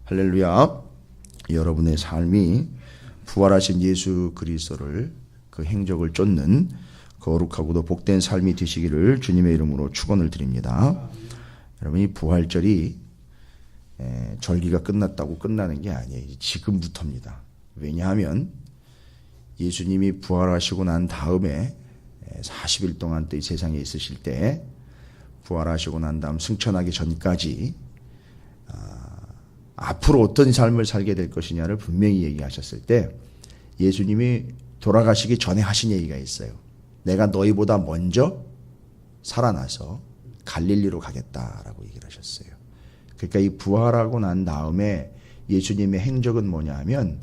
할렐루야. 여러분의 삶이 부활하신 예수 그리스도를 그 행적을 쫓는 거룩하고도 복된 삶이 되시기를 주님의 이름으로 축원을 드립니다. 여러분, 이 부활절이 절기가 끝났다고 끝나는 게 아니에요. 지금부터입니다. 왜냐하면 예수님이 부활하시고 난 다음에 40일 동안 또 이 세상에 있으실 때, 부활하시고 난 다음 승천하기 전까지 앞으로 어떤 삶을 살게 될 것이냐를 분명히 얘기하셨을 때, 예수님이 돌아가시기 전에 하신 얘기가 있어요. 내가 너희보다 먼저 살아나서 갈릴리로 가겠다라고 얘기를 하셨어요. 그러니까 이 부활하고 난 다음에 예수님의 행적은 뭐냐 하면,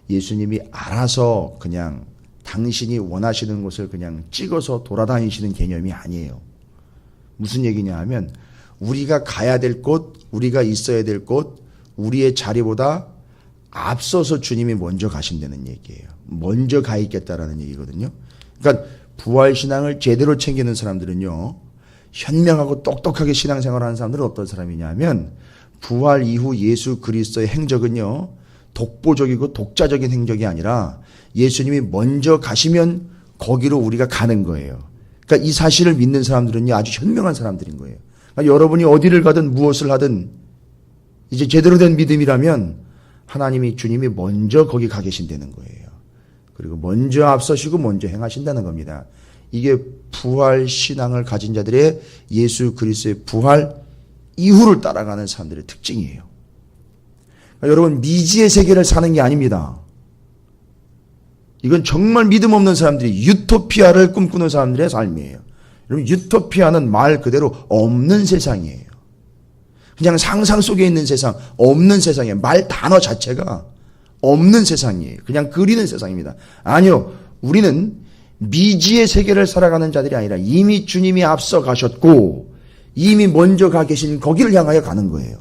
예수님이 알아서 그냥 당신이 원하시는 곳을 그냥 찍어서 돌아다니시는 개념이 아니에요. 무슨 얘기냐 하면, 우리가 가야 될 곳, 우리가 있어야 될 곳, 우리의 자리보다 앞서서 주님이 먼저 가신다는 얘기예요. 먼저 가 있겠다라는 얘기거든요. 그러니까 부활신앙을 제대로 챙기는 사람들은요, 현명하고 똑똑하게 신앙생활하는 사람들은 어떤 사람이냐 하면, 부활 이후 예수 그리스도의 행적은요, 독보적이고 독자적인 행적이 아니라 예수님이 먼저 가시면 거기로 우리가 가는 거예요. 그러니까 이 사실을 믿는 사람들은요, 아주 현명한 사람들인 거예요. 그러니까 여러분이 어디를 가든 무엇을 하든 이제 제대로 된 믿음이라면 하나님이, 주님이 먼저 거기 가 계신다는 거예요. 그리고 먼저 앞서시고 먼저 행하신다는 겁니다. 이게 부활 신앙을 가진 자들의 예수 그리스도의 부활 이후를 따라가는 사람들의 특징이에요. 그러니까 여러분, 미지의 세계를 사는 게 아닙니다. 이건 정말 믿음 없는 사람들이 유토피아를 꿈꾸는 사람들의 삶이에요. 여러분, 유토피아는 말 그대로 없는 세상이에요. 그냥 상상 속에 있는 세상, 없는 세상이에요. 말 단어 자체가 없는 세상이에요. 그냥 그리는 세상입니다. 아니요, 우리는 미지의 세계를 살아가는 자들이 아니라 이미 주님이 앞서 가셨고 이미 먼저 가 계신 거기를 향하여 가는 거예요.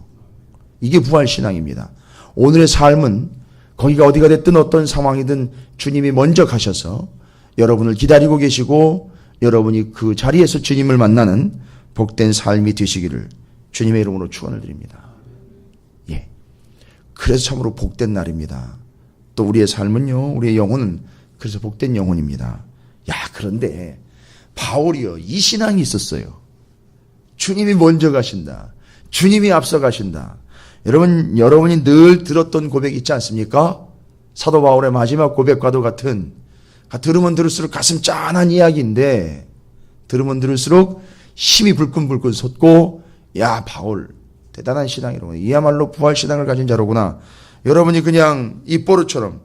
이게 부활신앙입니다. 오늘의 삶은 거기가 어디가 됐든 어떤 상황이든 주님이 먼저 가셔서 여러분을 기다리고 계시고, 여러분이 그 자리에서 주님을 만나는 복된 삶이 되시기를 주님의 이름으로 축원을 드립니다. 예. 그래서 참으로 복된 날입니다. 또 우리의 삶은요, 우리의 영혼은 그래서 복된 영혼입니다. 야, 그런데 바울이요, 이 신앙이 있었어요. 주님이 먼저 가신다. 주님이 앞서 가신다. 여러분이 늘 들었던 고백 있지 않습니까? 사도 바울의 마지막 고백과도 같은, 들으면 들을수록 가슴 짠한 이야기인데, 들으면 들을수록 힘이 불끈불끈 솟고, 야, 바울 대단한 신앙이로구나. 이야말로 부활신앙을 가진 자로구나. 여러분이 그냥 이 보르처럼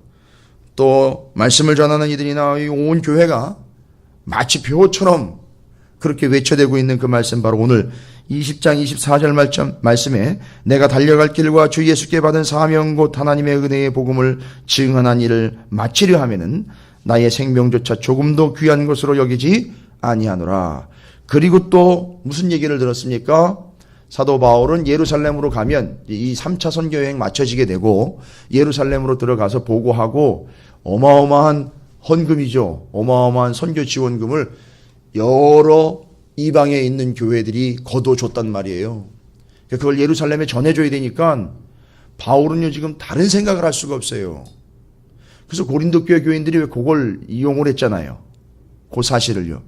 또 말씀을 전하는 이들이나 온 교회가 마치 벼처럼 그렇게 외쳐대고 있는 그 말씀, 바로 오늘 20장 24절 말씀에 내가 달려갈 길과 주 예수께 받은 사명 곧 하나님의 은혜의 복음을 증언한 일을 마치려 하면은 나의 생명조차 조금도 귀한 것으로 여기지 아니하노라. 그리고 또 무슨 얘기를 들었습니까? 사도 바울은 예루살렘으로 가면 이 3차 선교 여행 마쳐지게 되고 예루살렘으로 들어가서 보고하고 어마어마한 헌금이죠. 어마어마한 선교 지원금을 여러 이방에 있는 교회들이 거둬줬단 말이에요. 그걸 예루살렘에 전해줘야 되니까 바울은요, 지금 다른 생각을 할 수가 없어요. 그래서 고린도 교회 교인들이 왜 그걸 이용을 했잖아요. 그 사실을요.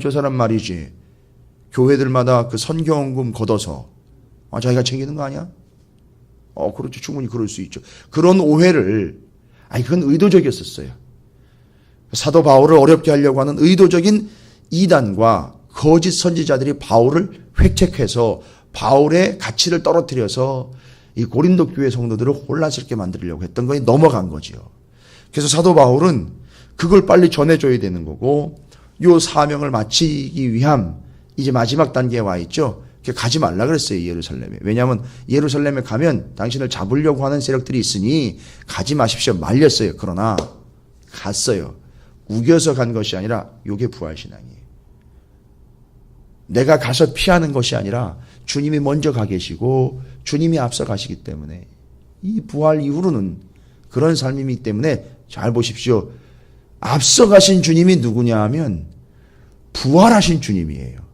저 사람 말이지, 교회들마다 그 선교헌금 걷어서 자기가 챙기는 거 아니야? 그렇죠. 충분히 그럴 수 있죠. 그런 오해를, 그건 의도적이었었어요. 사도 바울을 어렵게 하려고 하는 의도적인 이단과 거짓 선지자들이 바울을 획책해서 바울의 가치를 떨어뜨려서 이 고린도 교회 성도들을 혼란스럽게 만들려고 했던 거에 넘어간 거죠. 그래서 사도 바울은 그걸 빨리 전해줘야 되는 거고, 요 사명을 마치기 위함 이제 마지막 단계에 와 있죠. 가지 말라 그랬어요, 예루살렘에. 왜냐하면 예루살렘에 가면 당신을 잡으려고 하는 세력들이 있으니 가지 마십시오 말렸어요. 그러나 갔어요. 우겨서 간 것이 아니라 요게 부활신앙이에요. 내가 가서 피하는 것이 아니라 주님이 먼저 가 계시고 주님이 앞서 가시기 때문에, 이 부활 이후로는 그런 삶이기 때문에 잘 보십시오. 앞서 가신 주님이 누구냐 하면 부활하신 주님이에요.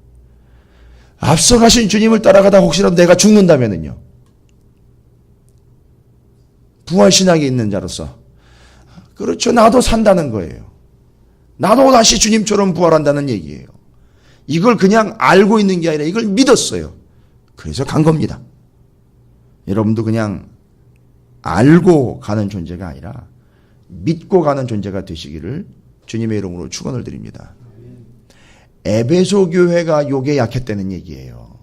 앞서 가신 주님을 따라가다 혹시라도 내가 죽는다면은요, 부활신앙이 있는 자로서 그렇죠. 나도 산다는 거예요. 나도 다시 주님처럼 부활한다는 얘기예요. 이걸 그냥 알고 있는 게 아니라 이걸 믿었어요. 그래서 간 겁니다. 여러분도 그냥 알고 가는 존재가 아니라 믿고 가는 존재가 되시기를 주님의 이름으로 축원을 드립니다. 에베소 교회가 요게 약했다는 얘기예요.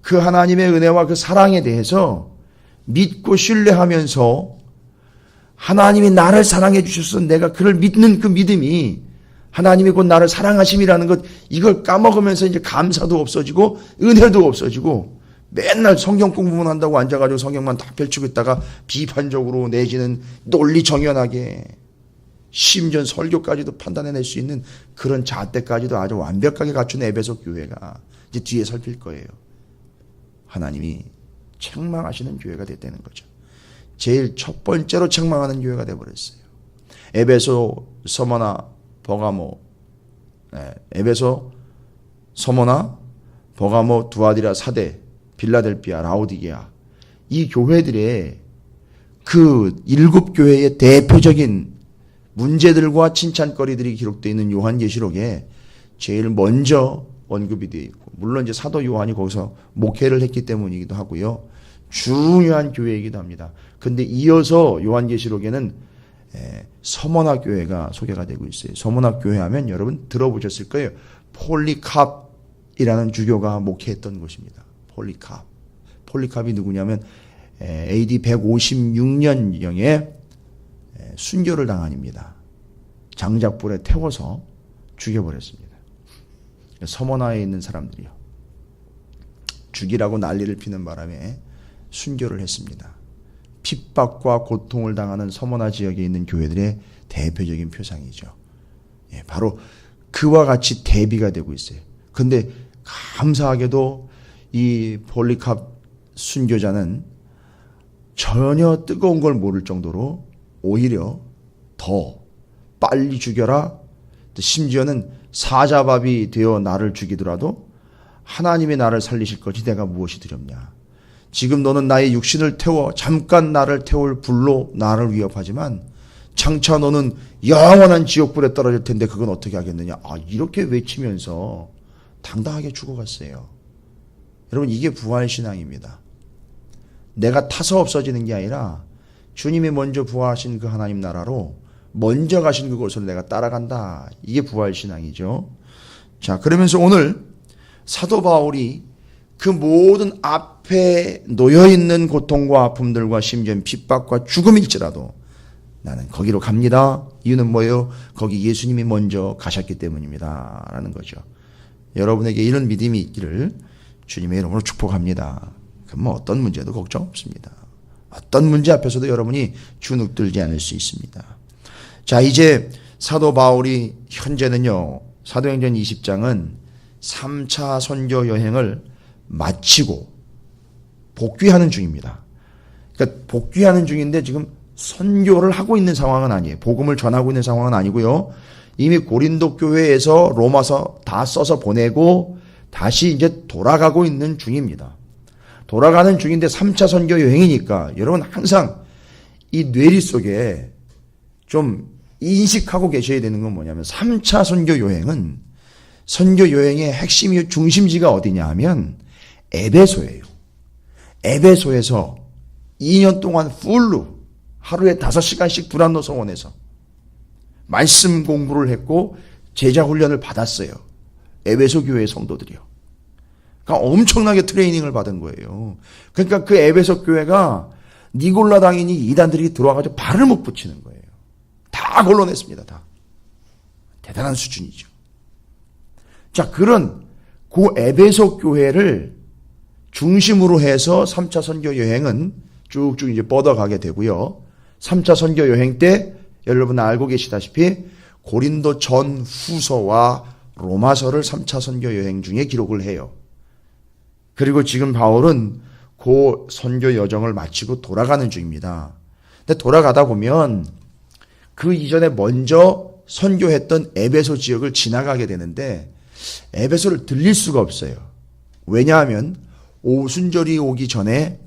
그 하나님의 은혜와 그 사랑에 대해서 믿고 신뢰하면서 하나님이 나를 사랑해 주셔서 내가 그를 믿는 그 믿음이 하나님이 곧 나를 사랑하심이라는 것, 이걸 까먹으면서 이제 감사도 없어지고 은혜도 없어지고 맨날 성경 공부만 한다고 앉아가지고 성경만 다 펼치고 있다가 비판적으로 내지는 논리정연하게 심지어 설교까지도 판단해낼 수 있는 그런 잣대까지도 아주 완벽하게 갖춘 에베소 교회가 이제 뒤에 살필 거예요. 하나님이 책망하시는 교회가 됐다는 거죠. 제일 첫 번째로 책망하는 교회가 되어버렸어요. 에베소, 서머나, 버가모, 에베소, 서머나, 버가모, 두아디라, 사대, 빌라델피아, 라오디게아, 이 교회들의 그 7교회의 대표적인 문제들과 칭찬거리들이 기록되어 있는 요한계시록에 제일 먼저 언급이 되어 있고, 물론 이제 사도 요한이 거기서 목회를 했기 때문이기도 하고요. 중요한 교회이기도 합니다. 근데 이어서 요한계시록에는 서머나 교회가 소개가 되고 있어요. 서머나 교회 하면 여러분 들어보셨을 거예요. 폴리캅이라는 주교가 목회했던 곳입니다. 폴리캅. 폴리캅이 누구냐면 AD 156년경에 순교를 당한입니다. 장작불에 태워서 죽여버렸습니다. 서머나에 있는 사람들이요. 죽이라고 난리를 피는 바람에 순교를 했습니다. 핍박과 고통을 당하는 서머나 지역에 있는 교회들의 대표적인 표상이죠. 바로 그와 같이 대비가 되고 있어요. 근데 감사하게도 이 폴리캅 순교자는 전혀 뜨거운 걸 모를 정도로 오히려 더 빨리 죽여라. 심지어는 사자밥이 되어 나를 죽이더라도 하나님이 나를 살리실 것이 내가 무엇이 두렵냐. 지금 너는 나의 육신을 태워 잠깐 나를 태울 불로 나를 위협하지만 장차 너는 영원한 지옥불에 떨어질 텐데 그건 어떻게 하겠느냐. 이렇게 외치면서 당당하게 죽어갔어요. 여러분, 이게 부활신앙입니다. 내가 타서 없어지는 게 아니라 주님이 먼저 부활하신 그 하나님 나라로 먼저 가신 그곳으로 내가 따라간다. 이게 부활신앙이죠. 자, 그러면서 오늘 사도 바울이 그 모든 앞에 놓여있는 고통과 아픔들과 심지어 핍박과 죽음일지라도 나는 거기로 갑니다. 이유는 뭐예요? 거기 예수님이 먼저 가셨기 때문입니다. 라는 거죠. 여러분에게 이런 믿음이 있기를 주님의 이름으로 축복합니다. 그럼 뭐 어떤 문제도 걱정 없습니다. 어떤 문제 앞에서도 여러분이 주눅들지 않을 수 있습니다. 자, 이제 사도 바울이 현재는요, 사도행전 20장은 3차 선교 여행을 마치고 복귀하는 중입니다. 그러니까 복귀하는 중인데 지금 선교를 하고 있는 상황은 아니에요. 복음을 전하고 있는 상황은 아니고요. 이미 고린도 교회에서 로마서 다 써서 보내고 다시 이제 돌아가고 있는 중입니다. 돌아가는 중인데 3차 선교 여행이니까 여러분 항상 이 뇌리 속에 좀 인식하고 계셔야 되는 건 뭐냐면 3차 선교 여행은 선교 여행의 핵심이 중심지가 어디냐 하면 에베소예요. 에베소에서 2년 동안 풀로 하루에 5시간씩 두란노 성원에서 말씀 공부를 했고 제자 훈련을 받았어요. 에베소 교회의 성도들이요. 그러니까 엄청나게 트레이닝을 받은 거예요. 그러니까 그 에베소 교회가 니골라 당인이 이단들이 들어와가지고 발을 못 붙이는 거예요. 다 걸러냈습니다. 다. 대단한 수준이죠. 자, 그런 그 에베소 교회를 중심으로 해서 3차 선교 여행은 쭉쭉 이제 뻗어가게 되고요. 3차 선교 여행 때 여러분 알고 계시다시피 고린도 전 후서와 로마서를 3차 선교 여행 중에 기록을 해요. 그리고 지금 바울은 그 선교 여정을 마치고 돌아가는 중입니다. 근데 돌아가다 보면 그 이전에 먼저 선교했던 에베소 지역을 지나가게 되는데 에베소를 들릴 수가 없어요. 왜냐하면 오순절이 오기 전에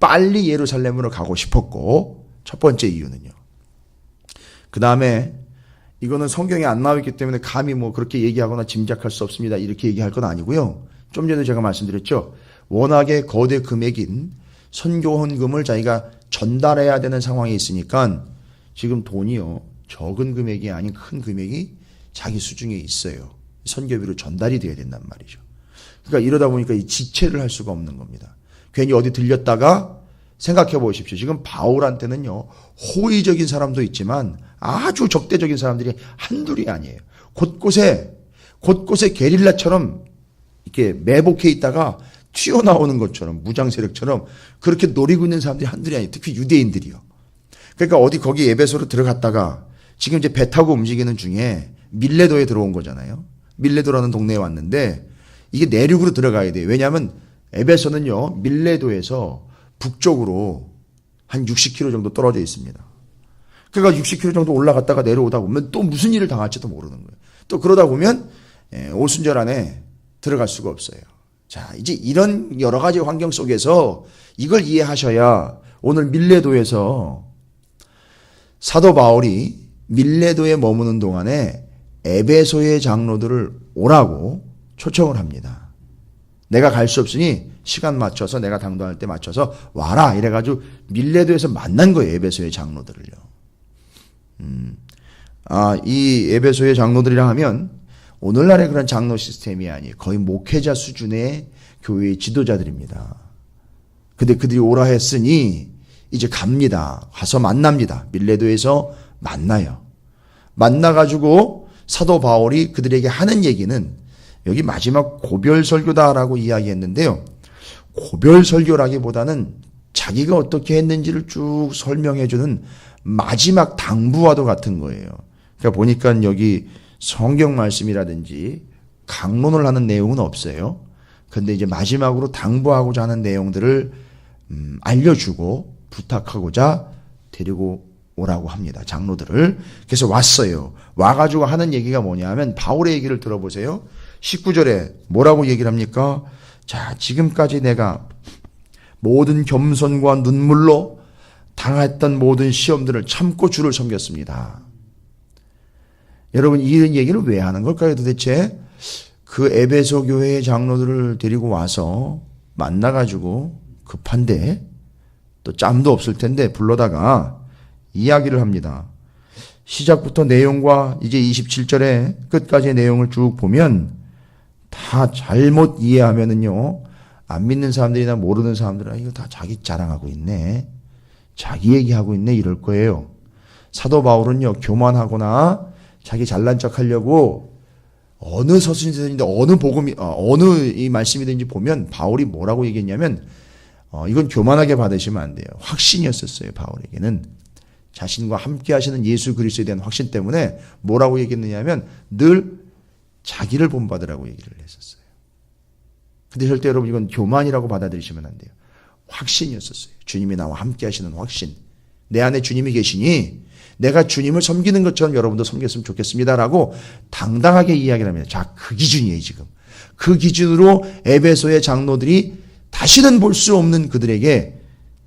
빨리 예루살렘으로 가고 싶었고, 첫 번째 이유는요. 그 다음에 이거는 성경에 안 나와있기 때문에 감히 뭐 그렇게 얘기하거나 짐작할 수 없습니다. 이렇게 얘기할 건 아니고요. 좀 전에 제가 말씀드렸죠. 워낙에 거대 금액인 선교 헌금을 자기가 전달해야 되는 상황이 있으니까 지금 돈이요. 적은 금액이 아닌 큰 금액이 자기 수중에 있어요. 선교비로 전달이 돼야 된단 말이죠. 그러니까 이러다 보니까 이 지체를 할 수가 없는 겁니다. 괜히 어디 들렸다가 생각해 보십시오. 지금 바울한테는요, 호의적인 사람도 있지만 아주 적대적인 사람들이 한둘이 아니에요. 곳곳에 게릴라처럼 이렇게 매복해 있다가 튀어나오는 것처럼, 무장 세력처럼 그렇게 노리고 있는 사람들이 한둘이 아니에요. 특히 유대인들이요. 그러니까 어디 거기 에베소로 들어갔다가 지금 이제 배 타고 움직이는 중에 밀레도에 들어온 거잖아요. 밀레도라는 동네에 왔는데 이게 내륙으로 들어가야 돼요. 왜냐하면 에베소는요, 밀레도에서 북쪽으로 한 60km 정도 떨어져 있습니다. 그러니까 60km 정도 올라갔다가 내려오다 보면 또 무슨 일을 당할지도 모르는 거예요. 또 그러다 보면 오순절 안에 들어갈 수가 없어요. 자, 이제 이런 여러 가지 환경 속에서 이걸 이해하셔야 오늘 밀레도에서 사도 바울이 밀레도에 머무는 동안에 에베소의 장로들을 오라고 초청을 합니다. 내가 갈 수 없으니 시간 맞춰서 내가 당도할 때 맞춰서 와라 이래가지고 밀레도에서 만난 거예요. 에베소의 장로들을요. 이 에베소의 장로들이라 하면 오늘날의 그런 장로 시스템이 아니에요. 거의 목회자 수준의 교회의 지도자들입니다. 근데 그들이 오라 했으니 이제 갑니다. 가서 만납니다. 밀레도에서 만나요. 만나가지고 사도 바울이 그들에게 하는 얘기는 여기 마지막 고별 설교다라고 이야기했는데요. 고별 설교라기보다는 자기가 어떻게 했는지를 쭉 설명해주는 마지막 당부와도 같은 거예요. 그러니까 보니까 여기 성경 말씀이라든지 강론을 하는 내용은 없어요. 근데 이제 마지막으로 당부하고자 하는 내용들을 알려주고 부탁하고자 데리고 오라고 합니다. 장로들을. 그래서 왔어요. 와가지고 하는 얘기가 뭐냐면 바울의 얘기를 들어보세요. 19절에 뭐라고 얘기를 합니까? 자, 지금까지 내가 모든 겸손과 눈물로 당했던 모든 시험들을 참고 주를 섬겼습니다. 여러분, 이런 얘기를 왜 하는 걸까요? 도대체 그 에베소 교회의 장로들을 데리고 와서 만나가지고 급한데 또 짬도 없을 텐데 불러다가 이야기를 합니다. 시작부터 내용과 이제 27절에 끝까지의 내용을 쭉 보면 다 잘못 이해하면은요, 안 믿는 사람들이나 모르는 사람들은 이거 다 자기 자랑하고 있네, 자기 얘기하고 있네 이럴 거예요. 사도 바울은요, 교만하거나 자기 잘난 척 하려고 어느 서신이든지 어느 복음이 어느 이 말씀이든지 보면 바울이 뭐라고 얘기했냐면 이건 교만하게 받으시면 안 돼요. 확신이었었어요. 바울에게는 자신과 함께 하시는 예수 그리스도에 대한 확신 때문에 뭐라고 얘기했느냐면 늘 자기를 본받으라고 얘기를 했었어요. 근데 절대 여러분 이건 교만이라고 받아들이시면 안 돼요. 확신이었었어요. 주님이 나와 함께 하시는 확신. 내 안에 주님이 계시니 내가 주님을 섬기는 것처럼 여러분도 섬겼으면 좋겠습니다라고 당당하게 이야기를 합니다. 자, 그 기준이에요 지금. 그 기준으로 에베소의 장로들이 다시는 볼 수 없는 그들에게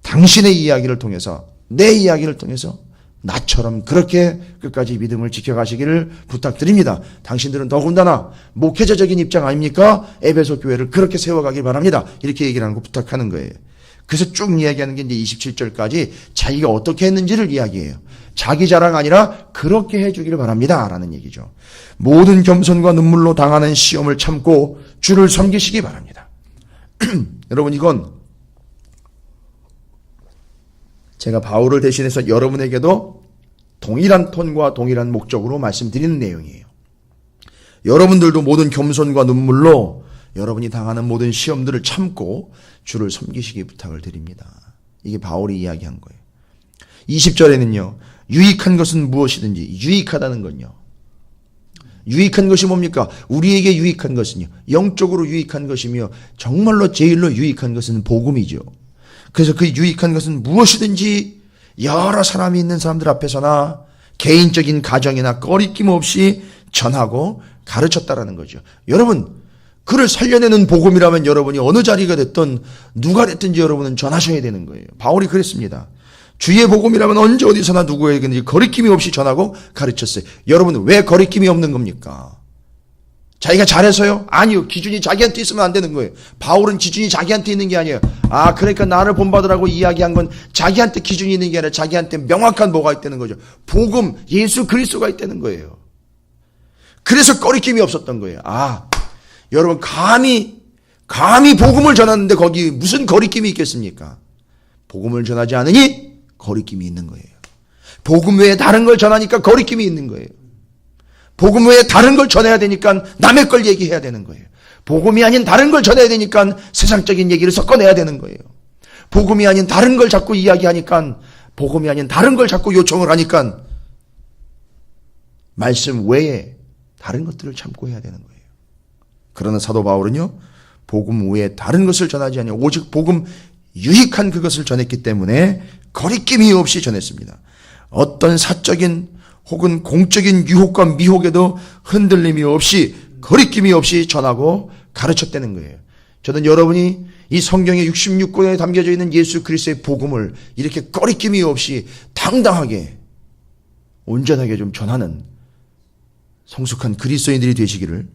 당신의 이야기를 통해서, 내 이야기를 통해서 나처럼 그렇게 끝까지 믿음을 지켜가시기를 부탁드립니다. 당신들은 더군다나 목회자적인 입장 아닙니까? 에베소 교회를 그렇게 세워가길 바랍니다. 이렇게 얘기를 하는 거 부탁하는 거예요. 그래서 쭉 이야기하는 게 이제 27절까지 자기가 어떻게 했는지를 이야기해요. 자기 자랑 아니라 그렇게 해주기를 바랍니다 라는 얘기죠. 모든 겸손과 눈물로 당하는 시험을 참고 주를 섬기시기 바랍니다. 여러분, 이건 제가 바울을 대신해서 여러분에게도 동일한 톤과 동일한 목적으로 말씀드리는 내용이에요. 여러분들도 모든 겸손과 눈물로 여러분이 당하는 모든 시험들을 참고 주를 섬기시기 부탁을 드립니다. 이게 바울이 이야기한 거예요. 20절에는요. 유익한 것은 무엇이든지, 유익하다는 건요. 유익한 것이 뭡니까? 우리에게 유익한 것은요. 영적으로 유익한 것이며 정말로 제일로 유익한 것은 복음이죠. 그래서 그 유익한 것은 무엇이든지 여러 사람이 있는 사람들 앞에서나 개인적인 가정이나 꺼리낌 없이 전하고 가르쳤다라는 거죠. 여러분, 그를 살려내는 복음이라면 여러분이 어느 자리가 됐든 누가 됐든지 여러분은 전하셔야 되는 거예요. 바울이 그랬습니다. 주의 복음이라면 언제 어디서나 누구에게든지 거리낌이 없이 전하고 가르쳤어요. 여러분 왜 거리낌이 없는 겁니까? 자기가 잘해서요? 아니요. 기준이 자기한테 있으면 안 되는 거예요. 바울은 기준이 자기한테 있는 게 아니에요. 그러니까 나를 본받으라고 이야기한 건 자기한테 기준이 있는 게 아니라 자기한테 명확한 뭐가 있다는 거죠. 복음, 예수 그리스도가 있다는 거예요. 그래서 거리낌이 없었던 거예요. 여러분 감히 복음을 전하는데 거기 무슨 거리낌이 있겠습니까? 복음을 전하지 않으니 거리낌이 있는 거예요. 복음 외에 다른 걸 전하니까 거리낌이 있는 거예요. 복음 외에 다른 걸 전해야 되니까 남의 걸 얘기해야 되는 거예요. 복음이 아닌 다른 걸 전해야 되니까 세상적인 얘기를 섞어내야 되는 거예요. 복음이 아닌 다른 걸 자꾸 이야기하니까, 복음이 아닌 다른 걸 자꾸 요청을 하니까 말씀 외에 다른 것들을 참고 해야 되는 거예요. 그러나 사도 바울은요, 복음 외에 다른 것을 전하지 아니하고 오직 복음 유익한 그것을 전했기 때문에 거리낌이 없이 전했습니다. 어떤 사적인 혹은 공적인 유혹과 미혹에도 흔들림이 없이 거리낌이 없이 전하고 가르쳤다는 거예요. 저는 여러분이 이 성경의 66권에 담겨져 있는 예수 그리스도의 복음을 이렇게 거리낌이 없이 당당하게 온전하게 좀 전하는 성숙한 그리스도인들이 되시기를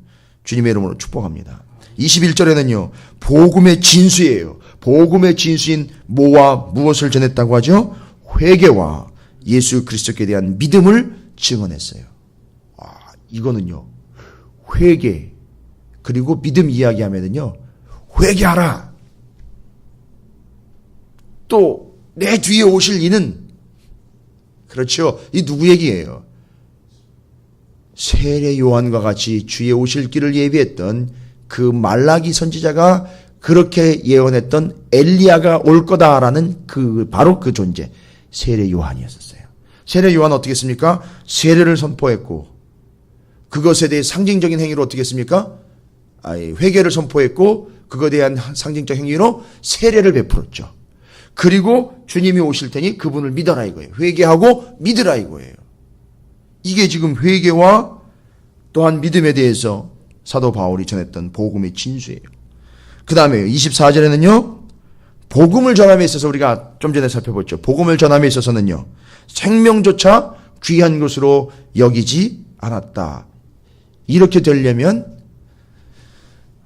주님의 이름으로 축복합니다. 21절에는요. 복음의 진수예요. 복음의 진수인 뭐와 무엇을 전했다고 하죠? 회개와 예수 그리스도께 대한 믿음을 증언했어요. 이거는요. 회개 그리고 믿음 이야기하면은요. 회개하라. 또 내 뒤에 오실 이는 그렇죠. 이 누구 얘기예요? 세례 요한과 같이 주의 오실 길을 예비했던 그 말라기 선지자가 그렇게 예언했던 엘리야가 올 거다라는 바로 그 존재 세례 요한이었어요. 세례 요한은 어떻게 했습니까? 세례를 선포했고 그것에 대해 상징적인 행위로 어떻게 했습니까? 회개를 선포했고 그것에 대한 상징적 행위로 세례를 베풀었죠. 그리고 주님이 오실 테니 그분을 믿어라 이거예요. 회개하고 믿으라 이거예요. 이게 지금 회개와 또한 믿음에 대해서 사도 바울이 전했던 복음의 진수예요. 그 다음에 24절에는요. 복음을 전함에 있어서 우리가 좀 전에 살펴봤죠. 복음을 전함에 있어서는요. 생명조차 귀한 것으로 여기지 않았다. 이렇게 되려면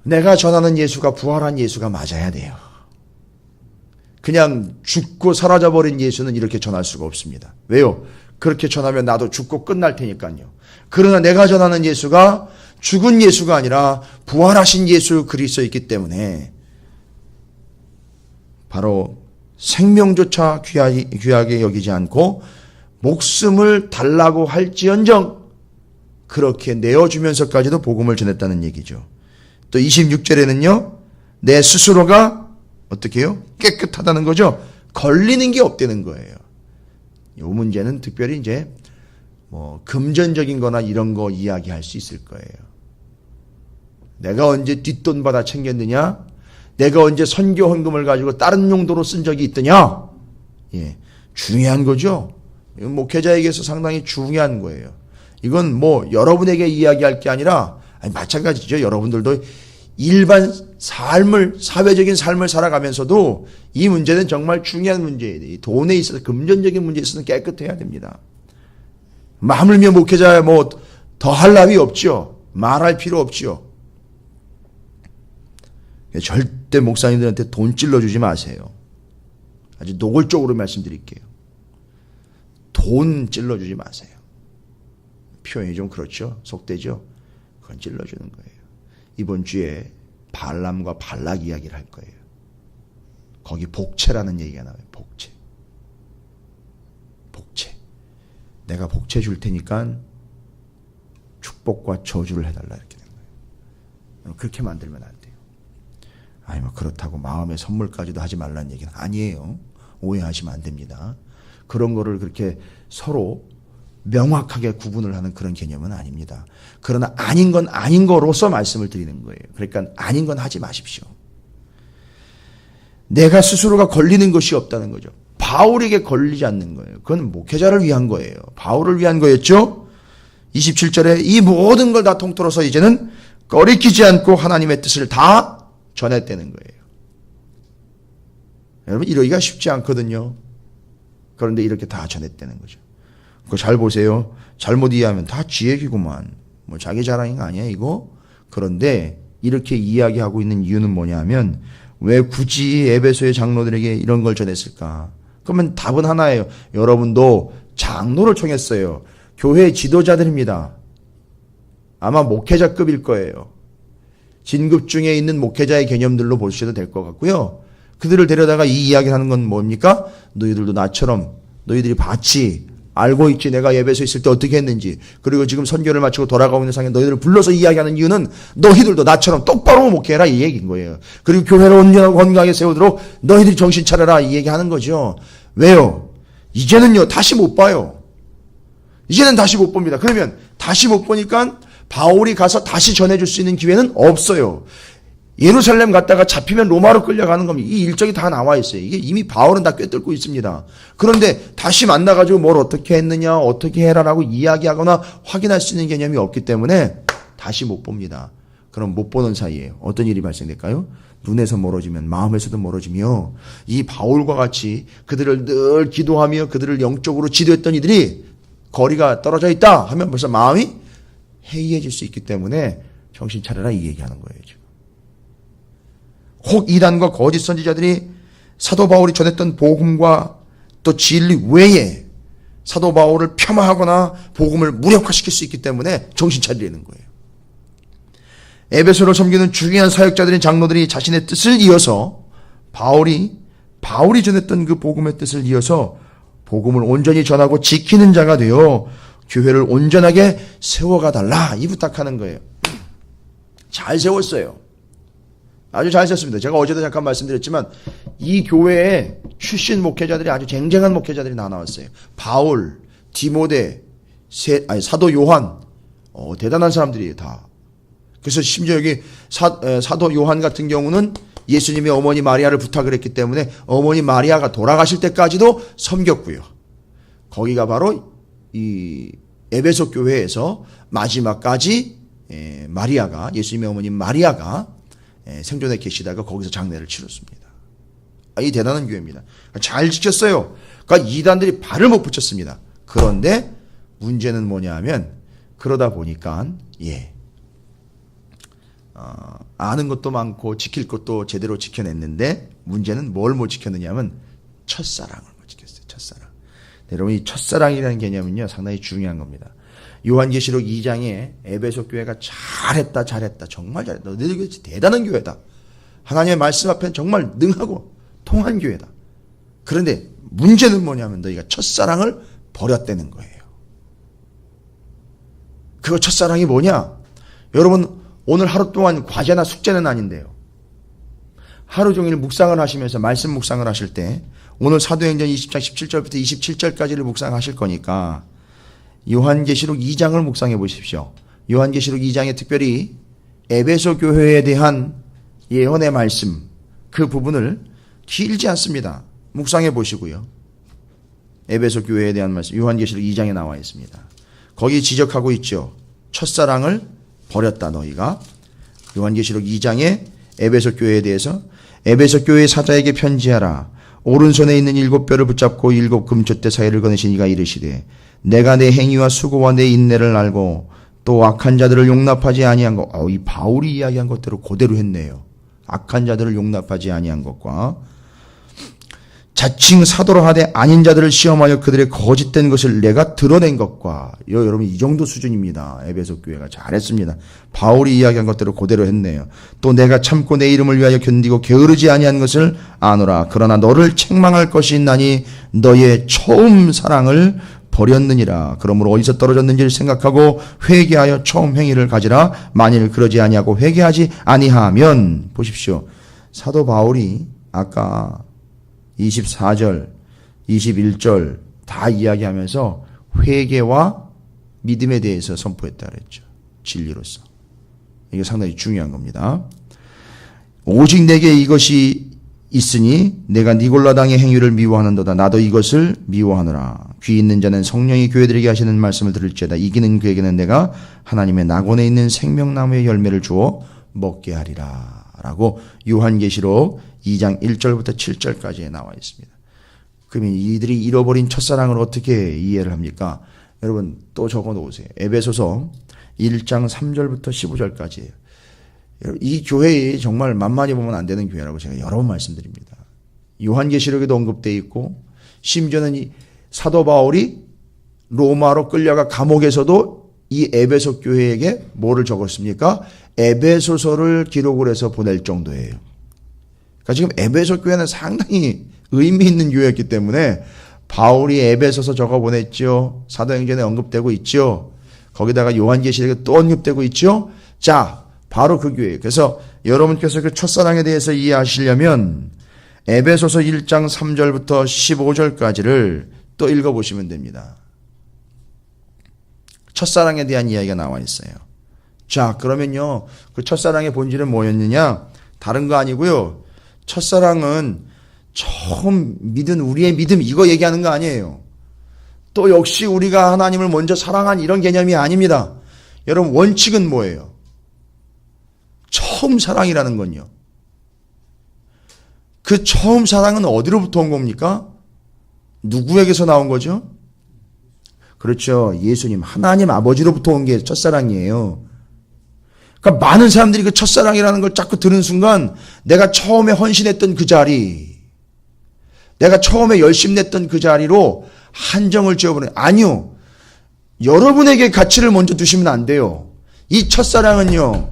내가 전하는 예수가 부활한 예수가 맞아야 돼요. 그냥 죽고 사라져버린 예수는 이렇게 전할 수가 없습니다. 왜요? 그렇게 전하면 나도 죽고 끝날 테니까요. 그러나 내가 전하는 예수가 죽은 예수가 아니라 부활하신 예수 그리스도이기 때문에 바로 생명조차 귀하게 여기지 않고 목숨을 달라고 할지언정 그렇게 내어주면서까지도 복음을 전했다는 얘기죠. 또 26절에는요. 내 스스로가 어떻게 해요? 깨끗하다는 거죠. 걸리는 게 없다는 거예요. 이 문제는 특별히 이제 금전적인 거나 이런 거 이야기할 수 있을 거예요. 내가 언제 뒷돈 받아 챙겼느냐? 내가 언제 선교 헌금을 가지고 다른 용도로 쓴 적이 있더냐? 중요한 거죠. 이건 목회자에게서 상당히 중요한 거예요. 이건 여러분에게 이야기할 게 아니라 마찬가지죠. 여러분들도 일반 삶을 사회적인 삶을 살아가면서도 이 문제는 정말 중요한 문제예요. 돈에 있어서 금전적인 문제에 있어서는 깨끗해야 됩니다. 하물며 목회자야 더 할 나위 없죠. 말할 필요 없죠. 절대 목사님들한테 돈 찔러주지 마세요. 아주 노골적으로 말씀드릴게요. 돈 찔러주지 마세요. 표현이 좀 그렇죠. 속되죠. 그건 찔러주는 거예요. 이번 주에 발람과 발락 이야기를 할 거예요. 거기 복채라는 얘기가 나와요. 복채. 내가 복채 줄 테니까 축복과 저주를 해달라 이렇게 된 거예요. 그렇게 만들면 안 돼요. 그렇다고 마음의 선물까지도 하지 말라는 얘기는 아니에요. 오해하시면 안 됩니다. 그런 거를 그렇게 서로 명확하게 구분을 하는 그런 개념은 아닙니다. 그러나 아닌 건 아닌 거로서 말씀을 드리는 거예요. 그러니까 아닌 건 하지 마십시오. 내가 스스로가 걸리는 것이 없다는 거죠. 바울에게 걸리지 않는 거예요. 그건 목회자를 위한 거예요. 바울을 위한 거였죠. 27절에 이 모든 걸 다 통틀어서 이제는 꺼리끼지 않고 하나님의 뜻을 다 전했다는 거예요. 여러분 이러기가 쉽지 않거든요. 그런데 이렇게 다 전했다는 거죠. 그거 잘 보세요. 잘못 이해하면 다 지 얘기구만. 뭐 자기 자랑인 거 아니야 이거? 그런데 이렇게 이야기하고 있는 이유는 뭐냐면 왜 굳이 에베소의 장로들에게 이런 걸 전했을까? 그러면 답은 하나예요. 여러분도 장로를 청했어요. 교회 지도자들입니다. 아마 목회자급일 거예요. 진급 중에 있는 목회자의 개념들로 보셔도 될 것 같고요. 그들을 데려다가 이 이야기를 하는 건 뭡니까? 너희들도 나처럼 너희들이 봤지. 알고 있지. 내가 예배소에 있을 때 어떻게 했는지. 그리고 지금 선교를 마치고 돌아가고 있는 상황에 너희들을 불러서 이야기하는 이유는 너희들도 나처럼 똑바로 목회해라 이 얘기인 거예요. 그리고 교회를 온전하고 건강하게 세우도록 너희들이 정신 차려라 이 얘기하는 거죠. 왜요? 이제는요 다시 못 봐요. 이제는 다시 못 봅니다. 그러면 다시 못 보니까 바울이 가서 다시 전해줄 수 있는 기회는 없어요. 예루살렘 갔다가 잡히면 로마로 끌려가는 겁니다. 이 일정이 다 나와 있어요. 이게 이미 바울은 다 꿰뚫고 있습니다. 그런데 다시 만나가지고 뭘 어떻게 했느냐, 어떻게 해라라고 이야기하거나 확인할 수 있는 개념이 없기 때문에 다시 못 봅니다. 그럼 못 보는 사이에 어떤 일이 발생될까요? 눈에서 멀어지면 마음에서도 멀어지며 이 바울과 같이 그들을 늘 기도하며 그들을 영적으로 지도했던 이들이 거리가 떨어져 있다 하면 벌써 마음이 해이해질 수 있기 때문에 정신 차려라 이 얘기하는 거예요. 지금. 혹 이단과 거짓 선지자들이 사도 바울이 전했던 복음과 또 진리 외에 사도 바울을 폄하하거나 복음을 무력화시킬 수 있기 때문에 정신 차리라는 거예요. 에베소를 섬기는 중요한 사역자들인 장로들이 자신의 뜻을 이어서 바울이 전했던 그 복음의 뜻을 이어서 복음을 온전히 전하고 지키는 자가 되어 교회를 온전하게 세워가 달라 이 부탁하는 거예요. 잘 세웠어요. 아주 잘 세웠습니다. 제가 어제도 잠깐 말씀드렸지만 이 교회에 출신 목회자들이 아주 쟁쟁한 목회자들이 다 나왔어요. 바울, 디모데, 사도 요한, 대단한 사람들이에요 다. 그래서 심지어 여기 사도 요한 같은 경우는 예수님의 어머니 마리아를 부탁을 했기 때문에 어머니 마리아가 돌아가실 때까지도 섬겼고요. 거기가 바로 이 에베소 교회에서 마지막까지 마리아가 예수님의 어머니 마리아가 생존에 계시다가 거기서 장례를 치렀습니다. 이 대단한 교회입니다. 잘 지켰어요. 그러니까 이단들이 발을 못 붙였습니다. 그런데 문제는 뭐냐면 그러다 보니까 아는 것도 많고 지킬 것도 제대로 지켜냈는데 문제는 뭘 못 지켰느냐면 첫사랑을 못 지켰어요. 첫사랑. 여러분 이 첫사랑이라는 개념은요 상당히 중요한 겁니다. 요한계시록 2장에 에베소 교회가 잘했다 정말 잘했다. 너희들 교회 대단한 교회다. 하나님의 말씀 앞에는 정말 능하고 통한 교회다. 그런데 문제는 뭐냐면 너희가 첫사랑을 버렸다는 거예요. 그 첫사랑이 뭐냐? 여러분 오늘 하루 동안 과제나 숙제는 아닌데요. 하루 종일 묵상을 하시면서 말씀 묵상을 하실 때 오늘 사도행전 20장 17절부터 27절까지를 묵상하실 거니까 요한계시록 2장을 묵상해 보십시오. 요한계시록 2장에 특별히 에베소 교회에 대한 예언의 말씀 그 부분을 길지 않습니다. 묵상해 보시고요. 에베소 교회에 대한 말씀 요한계시록 2장에 나와 있습니다. 거기 지적하고 있죠. 첫사랑을 버렸다 너희가. 요한계시록 2장에 에베소 교회에 대해서 에베소 교회 사자에게 편지하라. 오른손에 있는 7뼈를 붙잡고 7 금촛대 사이를 거느신 이가 이르시되 내가 내 행위와 수고와 내 인내를 알고 또 악한 자들을 용납하지 아니한 것. 이 바울이 이야기한 것대로 그대로 했네요. 악한 자들을 용납하지 아니한 것과 자칭 사도로 하되 아닌 자들을 시험하여 그들의 거짓된 것을 내가 드러낸 것과 여러분 이 정도 수준입니다. 에베소 교회가 잘했습니다. 바울이 이야기한 것대로 그대로 했네요. 또 내가 참고 내 이름을 위하여 견디고 게으르지 아니한 것을 아노라. 그러나 너를 책망할 것이 있나니 너의 처음 사랑을 버렸느니라. 그러므로 어디서 떨어졌는지를 생각하고 회개하여 처음 행위를 가지라. 만일 그러지 아니하고 회개하지 아니하면 보십시오. 사도 바울이 아까 24절, 21절 다 이야기하면서 회개와 믿음에 대해서 선포했다 그랬죠. 진리로서. 이게 상당히 중요한 겁니다. 오직 내게 이것이 있으니 내가 니골라당의 행위를 미워하는도다. 나도 이것을 미워하노라. 귀 있는 자는 성령이 교회들에게 하시는 말씀을 들을지어다. 이기는 그에게는 내가 하나님의 낙원에 있는 생명나무의 열매를 주어 먹게 하리라. 라고 요한계시록 2장 1절부터 7절까지에 나와 있습니다. 그러면 이들이 잃어버린 첫사랑을 어떻게 이해를 합니까? 여러분 또 적어 놓으세요. 에베소서 1장 3절부터 15절까지예요. 이 교회에 정말 만만히 보면 안 되는 교회라고 제가 여러 번 말씀드립니다. 요한계시록에도 언급되어 있고 심지어는 이 사도 바울이 로마로 끌려가 감옥에서도 이 에베소 교회에게 뭐를 적었습니까? 에베소서를 기록을 해서 보낼 정도예요. 그러니까 지금 에베소 교회는 상당히 의미 있는 교회였기 때문에 바울이 에베소서 적어 보냈죠. 사도행전에 언급되고 있죠. 거기다가 요한계시록에 또 언급되고 있죠. 자, 바로 그 교회예요. 그래서 여러분께서 그 첫사랑에 대해서 이해하시려면 에베소서 1장 3절부터 15절까지를 또 읽어보시면 됩니다. 첫사랑에 대한 이야기가 나와 있어요. 자, 그러면요, 그 첫사랑의 본질은 뭐였느냐? 다른 거 아니고요. 첫사랑은 처음 믿은 우리의 믿음 이거 얘기하는 거 아니에요. 또 역시 우리가 하나님을 먼저 사랑한 이런 개념이 아닙니다. 여러분 원칙은 뭐예요? 처음 사랑이라는 건요. 그 처음 사랑은 어디로부터 온 겁니까? 누구에게서 나온 거죠? 그렇죠. 예수님, 하나님 아버지로부터 온 게 첫사랑이에요. 그러니까 많은 사람들이 그 첫사랑이라는 걸 자꾸 들은 순간 내가 처음에 헌신했던 그 자리, 내가 처음에 열심 냈던 그 자리로 한정을 지어버려요. 아니요. 여러분에게 가치를 먼저 두시면 안 돼요. 이 첫사랑은요,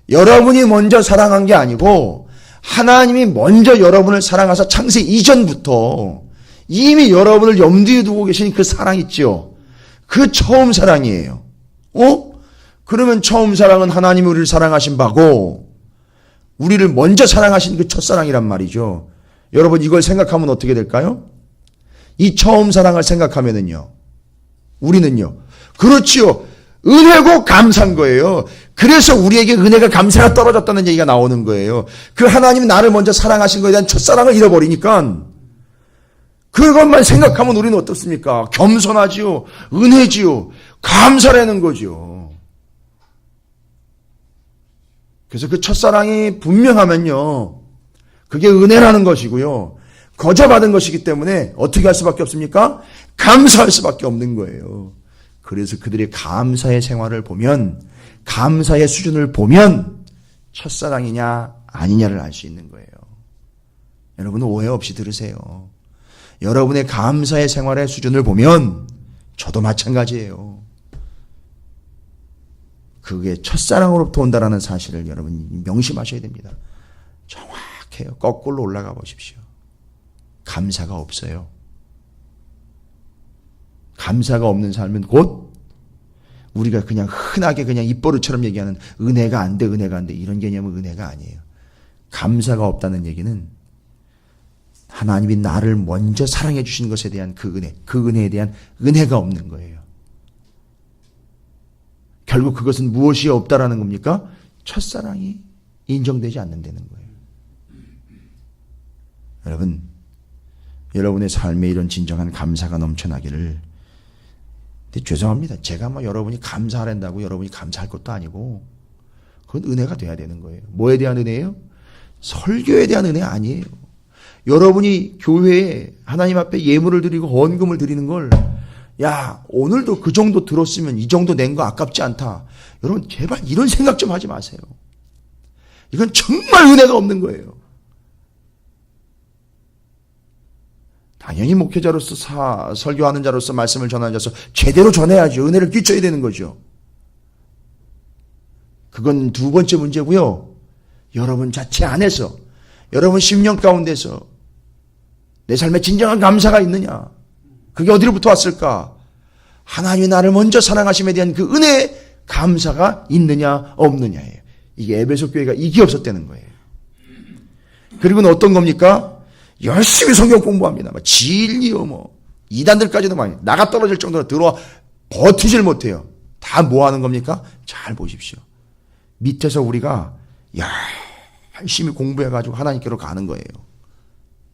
여러분이 먼저 사랑한 게 아니고 하나님이 먼저 여러분을 사랑하사 창세 이전부터 이미 여러분을 염두에 두고 계신 그 사랑 있죠. 그 처음 사랑이에요. 그러면 처음 사랑은 하나님이 우리를 사랑하신 바고 우리를 먼저 사랑하신 그 첫사랑이란 말이죠. 여러분 이걸 생각하면 어떻게 될까요? 이 처음 사랑을 생각하면은요, 우리는요, 그렇지요, 은혜고 감사한 거예요. 그래서 우리에게 은혜가 감사가 떨어졌다는 얘기가 나오는 거예요. 그 하나님이 나를 먼저 사랑하신 것에 대한 첫사랑을 잃어버리니까 그것만 생각하면 우리는 어떻습니까? 겸손하지요, 은혜지요, 감사라는 거죠. 그래서 그 첫사랑이 분명하면요, 그게 은혜라는 것이고요, 거저받은 것이기 때문에 어떻게 할 수밖에 없습니까? 감사할 수밖에 없는 거예요. 그래서 그들의 감사의 생활을 보면, 감사의 수준을 보면 첫사랑이냐 아니냐를 알 수 있는 거예요. 여러분은 오해 없이 들으세요. 여러분의 감사의 생활의 수준을 보면 저도 마찬가지예요. 그게 첫사랑으로부터 온다는 사실을 여러분이 명심하셔야 됩니다. 정확해요. 거꾸로 올라가 보십시오. 감사가 없어요. 감사가 없는 삶은 곧 우리가 그냥 흔하게 그냥 입버릇처럼 얘기하는 은혜가 안 돼, 은혜가 안 돼, 이런 개념은 은혜가 아니에요. 감사가 없다는 얘기는 하나님이 나를 먼저 사랑해 주신 것에 대한 그 은혜에 대한 은혜가 없는 거예요. 결국 그것은 무엇이 없다라는 겁니까? 첫사랑이 인정되지 않는다는 거예요. 여러분, 여러분의 삶에 이런 진정한 감사가 넘쳐나기를. 근데 죄송합니다. 제가 여러분이 감사하란다고 여러분이 감사할 것도 아니고 그건 은혜가 돼야 되는 거예요. 뭐에 대한 은혜예요? 설교에 대한 은혜 아니에요. 여러분이 교회에 하나님 앞에 예물을 드리고 헌금을 드리는 걸, 야, 오늘도 그 정도 들었으면 이 정도 낸 거 아깝지 않다. 여러분 제발 이런 생각 좀 하지 마세요. 이건 정말 은혜가 없는 거예요. 당연히 목회자로서 설교하는 자로서 말씀을 전하는 자로서 제대로 전해야죠. 은혜를 끼쳐야 되는 거죠. 그건 두 번째 문제고요. 여러분 자체 안에서, 여러분 심령 가운데서 내 삶에 진정한 감사가 있느냐? 그게 어디로부터 왔을까? 하나님이 나를 먼저 사랑하심에 대한 그 은혜의 감사가 있느냐 없느냐예요. 이게 에베소 교회가 이게 없었다는 거예요. 그리고는 어떤 겁니까? 열심히 성경 공부합니다. 진리요, 이단들까지도 많이 나가 떨어질 정도로 들어와 버티질 못해요. 다 뭐 하는 겁니까? 잘 보십시오. 밑에서 우리가 열심히 공부해가지고 하나님께로 가는 거예요.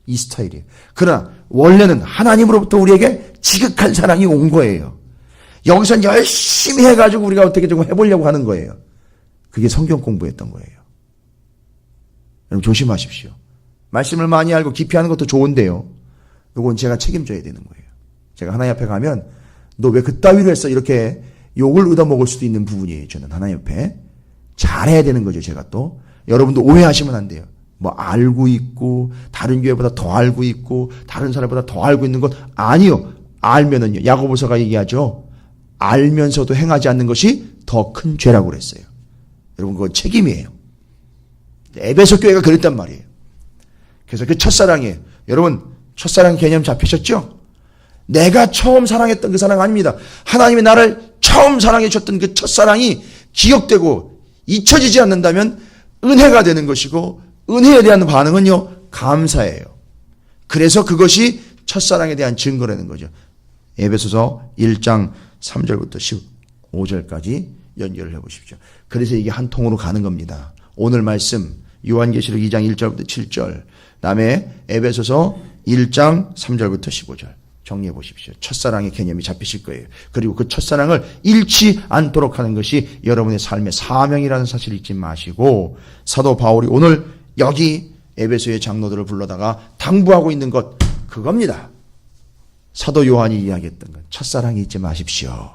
이 스타일이에요. 그러나 원래는 하나님으로부터 우리에게 지극한 사랑이 온 거예요. 여기서 열심히 해가지고 우리가 어떻게 좀 해보려고 하는 거예요. 그게 성경 공부였던 거예요. 여러분 조심하십시오. 말씀을 많이 알고 깊이 하는 것도 좋은데요. 이건 제가 책임져야 되는 거예요. 제가 하나님 앞에 가면 너 왜 그따위로 했어? 이렇게 욕을 얻어먹을 수도 있는 부분이에요. 저는 하나님 앞에 잘해야 되는 거죠. 제가 또 여러분도 오해하시면 안 돼요. 뭐 알고 있고 다른 교회보다 더 알고 있고 다른 사람보다 더 알고 있는 것 아니요. 알면은요. 야고보서가 얘기하죠. 알면서도 행하지 않는 것이 더 큰 죄라고 그랬어요. 여러분 그건 책임이에요. 에베소 교회가 그랬단 말이에요. 그래서 그 첫사랑이에요. 여러분 첫사랑 개념 잡히셨죠? 내가 처음 사랑했던 그 사랑 아닙니다. 하나님이 나를 처음 사랑해 주셨던 그 첫사랑이 기억되고 잊혀지지 않는다면 은혜가 되는 것이고 은혜에 대한 반응은요 감사예요. 그래서 그것이 첫사랑에 대한 증거라는 거죠. 에베소서 1장 3절부터 15절까지 연결을 해보십시오. 그래서 이게 한 통으로 가는 겁니다. 오늘 말씀 요한계시록 2장 1절부터 7절 다음에 에베소서 1장 3절부터 15절 정리해 보십시오. 첫사랑의 개념이 잡히실 거예요. 그리고 그 첫사랑을 잃지 않도록 하는 것이 여러분의 삶의 사명이라는 사실을 잊지 마시고 사도 바울이 오늘 여기 에베소의 장로들을 불러다가 당부하고 있는 것 그겁니다. 사도 요한이 이야기했던 것 첫사랑이 잊지 마십시오.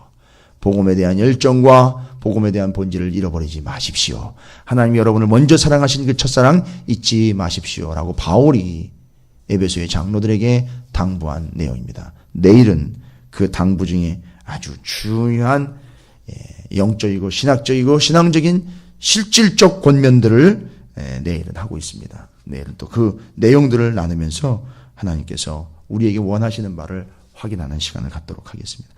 복음에 대한 열정과 복음에 대한 본질을 잃어버리지 마십시오. 하나님이 여러분을 먼저 사랑하신 그 첫사랑 잊지 마십시오라고 바울이 에베소의 장로들에게 당부한 내용입니다. 내일은 그 당부 중에 아주 중요한 영적이고 신학적이고 신앙적인 실질적 권면들을 내일은 하고 있습니다. 내일은 또 그 내용들을 나누면서 하나님께서 우리에게 원하시는 바를 확인하는 시간을 갖도록 하겠습니다.